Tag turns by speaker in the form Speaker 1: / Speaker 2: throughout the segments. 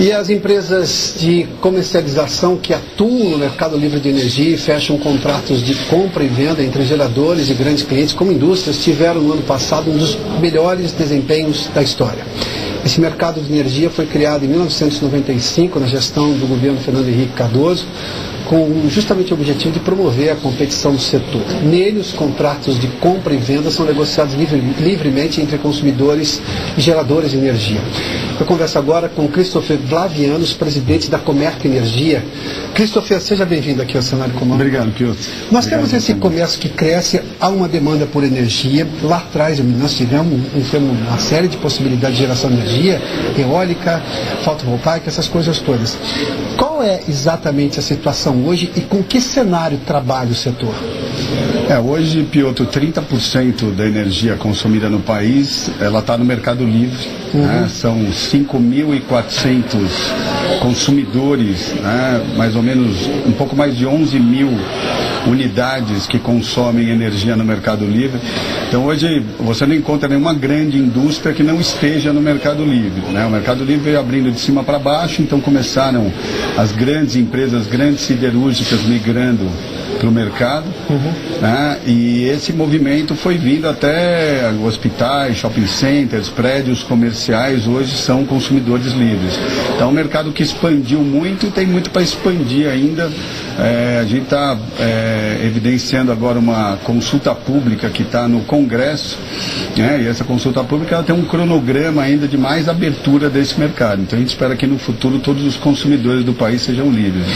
Speaker 1: E as empresas de comercialização que atuam no mercado livre de energia e fecham contratos de compra e venda entre geradores e grandes clientes como indústrias tiveram no ano passado um dos melhores desempenhos da história. Esse mercado de energia foi criado em 1995 na gestão do governo Fernando Henrique Cardoso, com justamente o objetivo de promover a competição do setor. Nele, os contratos de compra e venda são negociados livremente entre consumidores e geradores de energia. Eu converso agora com Christopher Vlavianos, presidente da Comerc Energia. Christopher, seja bem-vindo aqui ao Cenário Comum.
Speaker 2: Obrigado, Piotr.
Speaker 1: Nós temos esse comércio que cresce, há uma demanda por energia. Lá atrás, nós tivemos uma série de possibilidades de geração de energia, eólica, fotovoltaica, essas coisas todas. Qual é exatamente a situação hoje e com que cenário trabalha o setor?
Speaker 2: Hoje, Piotr, 30% da energia consumida no país, ela está no mercado livre. São 5.400 consumidores, mais ou menos um pouco mais de 11 mil unidades que consomem energia no mercado livre. Então hoje você não encontra nenhuma grande indústria que não esteja no mercado livre, O mercado livre veio abrindo de cima para baixo, então começaram as grandes empresas, grandes siderúrgicas migrando para o mercado, e esse movimento foi vindo até hospitais, shopping centers, prédios comerciais, hoje são consumidores livres. Então é um mercado que expandiu muito e tem muito para expandir ainda. A gente está evidenciando agora uma consulta pública que está no Congresso, e essa consulta pública ela tem um cronograma ainda de mais abertura desse mercado. Então a gente espera que no futuro todos os consumidores do país sejam livres.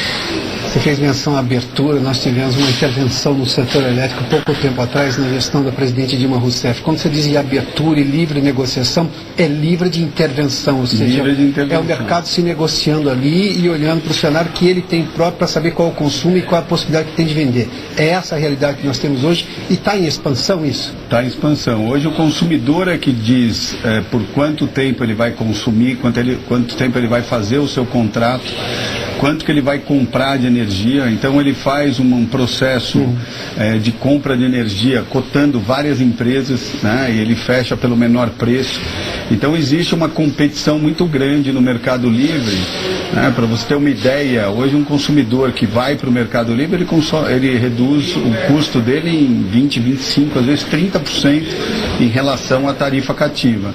Speaker 1: Você fez menção à abertura, nós tivemos uma intervenção no setor elétrico pouco tempo atrás na gestão da presidente Dilma Rousseff. Quando você diz em abertura e livre negociação, é livre de intervenção, ou seja, é o mercado se negociando ali e olhando para o cenário que ele tem próprio para saber qual é o consumo e qual é a possibilidade que tem de vender. É essa a realidade que nós temos hoje e está em expansão isso?
Speaker 2: Está em expansão. Hoje o consumidor é que diz por quanto tempo ele vai consumir, quanto tempo ele vai fazer o seu contrato, quanto que ele vai comprar de energia. Então ele faz um processo de compra de energia cotando várias empresas, e ele fecha pelo menor preço. Então existe uma competição muito grande no mercado livre. Para você ter uma ideia, hoje um consumidor que vai para o mercado livre, ele reduz o custo dele em 20, 25, às vezes 30% em relação à tarifa cativa.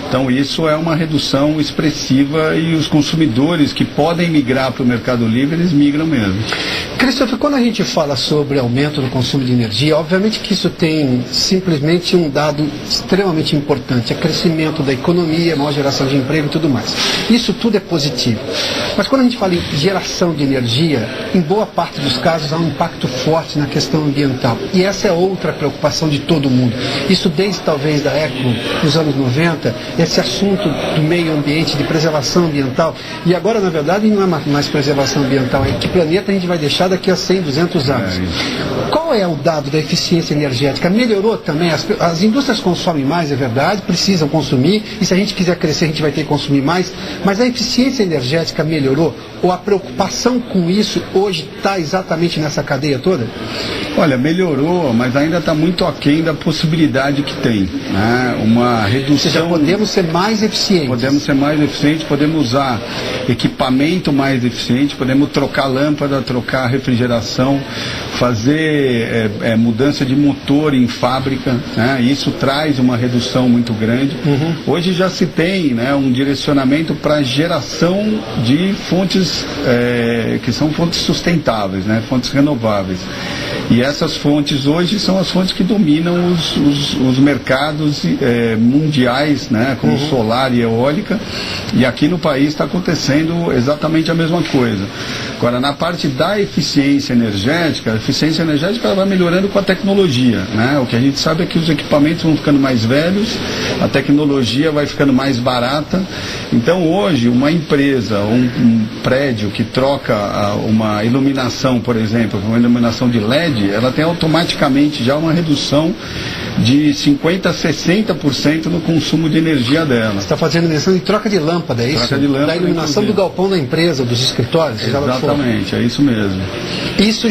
Speaker 2: Então isso é uma redução expressiva e os consumidores que podem migrar para o mercado livre, eles migram mesmo.
Speaker 1: Christopher, quando a gente fala sobre aumento no consumo de energia, obviamente que isso tem simplesmente um dado extremamente importante, é crescimento da economia, maior geração de emprego e tudo mais. Isso tudo é positivo. Mas quando a gente fala em geração de energia, em boa parte dos casos há um impacto forte na questão ambiental. E essa é outra preocupação de todo mundo. Isso desde talvez da ECO, nos anos 90, esse assunto do meio ambiente, de preservação ambiental. E agora, na verdade, não é mais preservação ambiental, é que planeta a gente vai deixar daqui a 100, 200 anos. Qual é o dado da eficiência energética? Melhorou também? As indústrias consomem mais, é verdade, precisam consumir, e se a gente quiser crescer, a gente vai ter que consumir mais, mas a eficiência energética melhorou? Ou a preocupação com isso hoje está exatamente nessa cadeia toda?
Speaker 2: Olha, melhorou, mas ainda está muito aquém da possibilidade que tem. Uma redução... Ou
Speaker 1: seja, podemos ser mais eficientes.
Speaker 2: Podemos ser mais eficientes, podemos usar equipamento mais eficiente, podemos trocar lâmpada, trocar refrigeração, fazer mudança de motor em fábrica, isso traz uma redução muito grande. Hoje já se tem um direcionamento para geração de fontes que são fontes sustentáveis, fontes renováveis. E essas fontes hoje são as fontes que dominam os mercados mundiais, como solar e eólica, e aqui no país está acontecendo exatamente a mesma coisa. Agora, na parte da eficiência energética, a eficiência energética ela vai melhorando com a tecnologia, O que a gente sabe é que os equipamentos vão ficando mais velhos, a tecnologia vai ficando mais barata. Então, hoje, uma empresa, um prédio que troca uma iluminação, por exemplo, uma iluminação de LED, ela tem automaticamente já uma redução de 50% a 60% no consumo de energia dela.
Speaker 1: Você está fazendo menção de troca de lâmpada, é isso?
Speaker 2: Troca de lâmpada,
Speaker 1: da iluminação do galpão da empresa, dos escritórios?
Speaker 2: Exatamente, é isso mesmo.
Speaker 1: Isso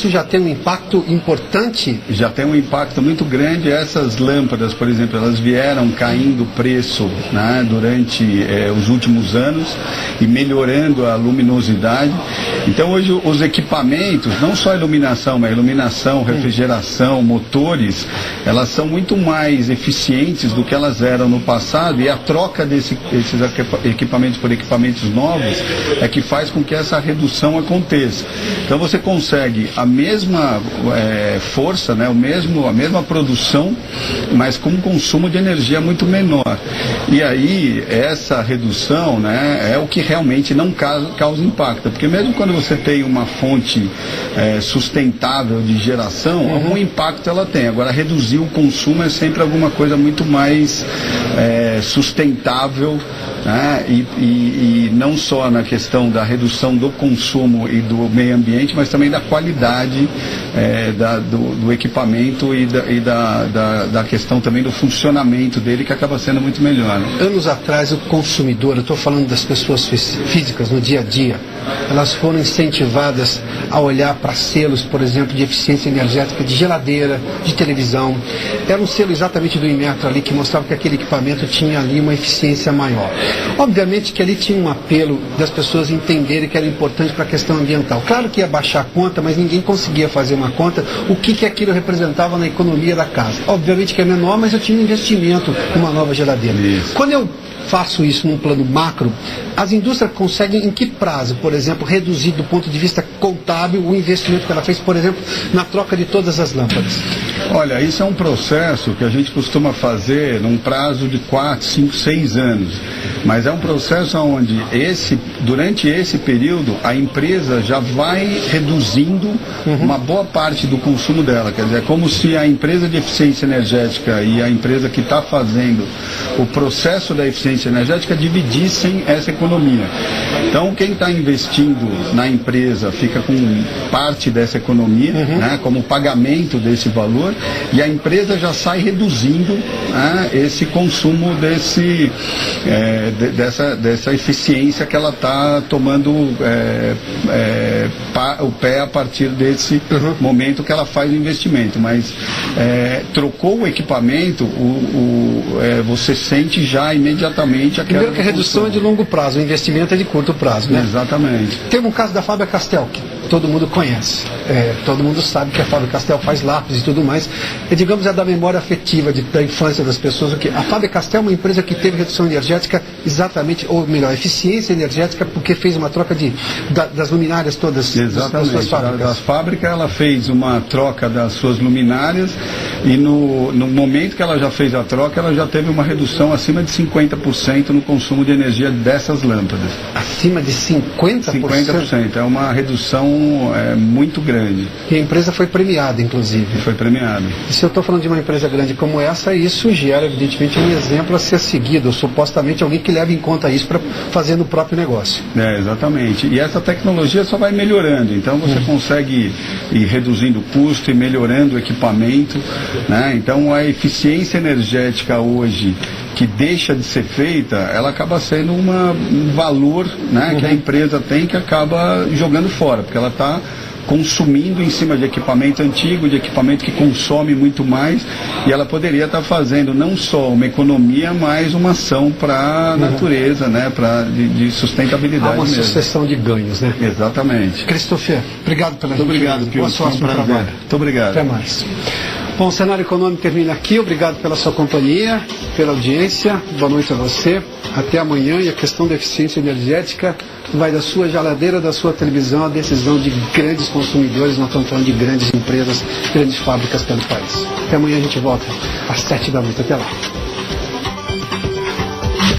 Speaker 1: já tem um impacto importante?
Speaker 2: Já tem um impacto muito grande. Essas lâmpadas, por exemplo, elas vieram caindo o preço, né, durante os últimos anos e melhorando a luminosidade. Então hoje os equipamentos, não só a iluminação, mas iluminação, refrigeração, motores, elas são muito mais eficientes do que elas eram no passado, e a troca desses equipamentos por equipamentos novos é que faz com que essa redução aconteça. Então você consegue a mesma força, né, a mesma produção, mas com um consumo de energia muito menor. E aí essa redução, né, é o que realmente não causa impacto, porque mesmo quando você tem uma fonte sustentável de geração, algum impacto ela tem. Agora, reduzir o consumo é sempre alguma coisa muito mais sustentável, né? E não só na questão da redução do consumo e do meio ambiente, mas também da qualidade do equipamento e da questão também do funcionamento dele, que acaba sendo muito melhor, né?
Speaker 1: Anos atrás, o consumidor, eu estou falando das pessoas físicas no dia a dia, elas foram incentivadas a olhar para selos, por exemplo, de eficiência energética de geladeira, de televisão. Era um selo exatamente do Inmetro ali que mostrava que aquele equipamento tinha ali uma eficiência maior. Obviamente que ali tinha um apelo das pessoas entenderem que era importante para a questão ambiental. Claro que ia baixar a conta, mas ninguém conseguia fazer uma conta o que aquilo representava na economia da casa. Obviamente que é menor, mas eu tinha um investimento numa nova geladeira.
Speaker 2: Isso.
Speaker 1: Quando eu faço isso num plano macro, as indústrias conseguem em que prazo, por exemplo, reduzir do ponto de vista contábil o investimento que ela fez, por exemplo, na troca de todas as lâmpadas?
Speaker 2: Olha, isso é um processo que a gente costuma fazer num prazo de 4, 5, 6 anos. Mas é um processo onde durante esse período a empresa já vai reduzindo uma boa parte do consumo dela. Quer dizer, é como se a empresa de eficiência energética e a empresa que está fazendo o processo da eficiência energética dividissem essa economia. Então, quem está investindo na empresa fica com parte dessa economia, né, como pagamento desse valor, e a empresa já sai reduzindo, né, esse consumo dessa eficiência que ela está tomando o pé a partir desse momento que ela faz o investimento. Mas trocou o equipamento, você sente já imediatamente a queda.
Speaker 1: Primeiro que a redução é de longo prazo, o investimento é de curto prazo, né?
Speaker 2: Exatamente.
Speaker 1: Tem um caso da Faber-Castell, que todo mundo conhece. Todo mundo sabe que a Faber-Castell faz lápis e tudo mais. E, digamos, é da memória afetiva da infância das pessoas. A Faber-Castell é uma empresa que teve redução energética exatamente, ou melhor, eficiência energética, porque fez uma troca das luminárias todas.
Speaker 2: Exatamente.
Speaker 1: Das suas fábricas.
Speaker 2: Das fábricas, ela fez uma troca das suas luminárias, e no momento que ela já fez a troca, ela já teve uma redução acima de 50% no consumo de energia dessas lâmpadas.
Speaker 1: Acima de 50%?
Speaker 2: 50%. É uma redução muito grande.
Speaker 1: E a empresa foi premiada, inclusive.
Speaker 2: Foi premiada.
Speaker 1: E se eu estou falando de uma empresa grande como essa, isso gera, evidentemente, um exemplo a ser seguido, ou supostamente alguém que leve em conta isso para fazer no próprio negócio.
Speaker 2: Exatamente. E essa tecnologia só vai melhorando. Então você consegue ir reduzindo o custo e melhorando o equipamento, né? Então a eficiência energética hoje, que deixa de ser feita, ela acaba sendo um valor, né, que a empresa tem, que acaba jogando fora, porque ela está consumindo em cima de equipamento antigo, de equipamento que consome muito mais, e ela poderia estar fazendo não só uma economia, mas uma ação para a natureza, né, de sustentabilidade.
Speaker 1: Há uma sucessão de ganhos, né?
Speaker 2: Exatamente.
Speaker 1: Christopher, obrigado pela
Speaker 2: Muito obrigado, Pio.
Speaker 1: Boa sorte no trabalho.
Speaker 2: Muito obrigado.
Speaker 1: Até mais. Bom, o Cenário Econômico termina aqui. Obrigado pela sua companhia, pela audiência. Boa noite a você. Até amanhã. E a questão da eficiência energética vai da sua geladeira, da sua televisão, a decisão de grandes consumidores. Nós estamos falando de grandes empresas, grandes fábricas pelo país. Até amanhã a gente volta às 7 da noite. Até lá.